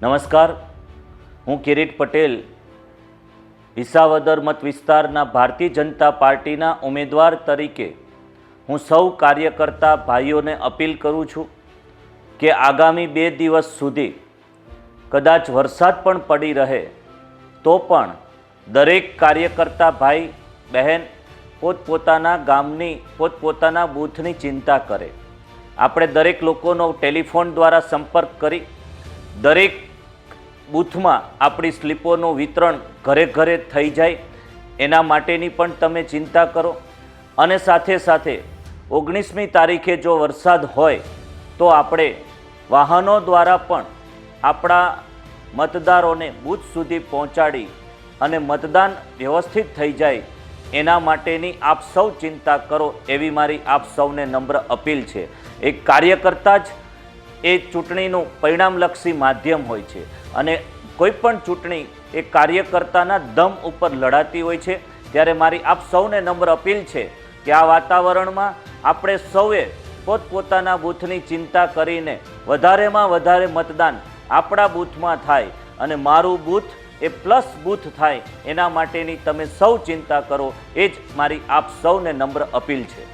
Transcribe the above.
નમસ્કાર, હું કિરીટ પટેલ વિસાવદર મત વિસ્તારના ભારતીય જનતા પાર્ટીના ઉમેદવાર તરીકે હું સૌ કાર્યકર્તા ભાઈઓને અપીલ કરું છું કે આગામી 2 દિવસ સુધી કદાચ વરસાદ પણ પડી રહે તો પણ દરેક કાર્યકર્તા ભાઈ બહેન પોતપોતાના ગામની પોતપોતાના બૂથની ચિંતા કરે। આપણે દરેક લોકોનો ટેલિફોન દ્વારા સંપર્ક કરી દરેક બૂથમાં આપણી સ્લીપોનું વિતરણ ઘરે ઘરે થઈ જાય એના માટેની પણ તમે ચિંતા કરો। અને સાથે સાથે 19મી તારીખે જો વરસાદ હોય તો આપણે વાહનો દ્વારા પણ આપણા મતદારોને બૂથ સુધી પહોંચાડી અને મતદાન વ્યવસ્થિત થઈ જાય એના માટેની આપ સૌ ચિંતા કરો એવી મારી આપ સૌને નમ્ર અપીલ છે। એક કાર્યકર્તા જ એ ચૂંટણીનું પરિણામલક્ષી માધ્યમ હોય છે અને કોઈ પણ ચૂંટણી એ કાર્યકર્તાના દમ ઉપર લડાતી હોય છે। ત્યારે મારી આપ સૌને નમ્ર અપીલ છે કે આ વાતાવરણમાં આપણે સૌએ પોતપોતાના બૂથની ચિંતા કરીને વધારેમાં વધારે મતદાન આપણા બૂથમાં થાય અને મારું બૂથ એ પ્લસ બૂથ થાય એના માટેની તમે સૌ ચિંતા કરો, એ જ મારી આપ સૌને નમ્ર અપીલ છે।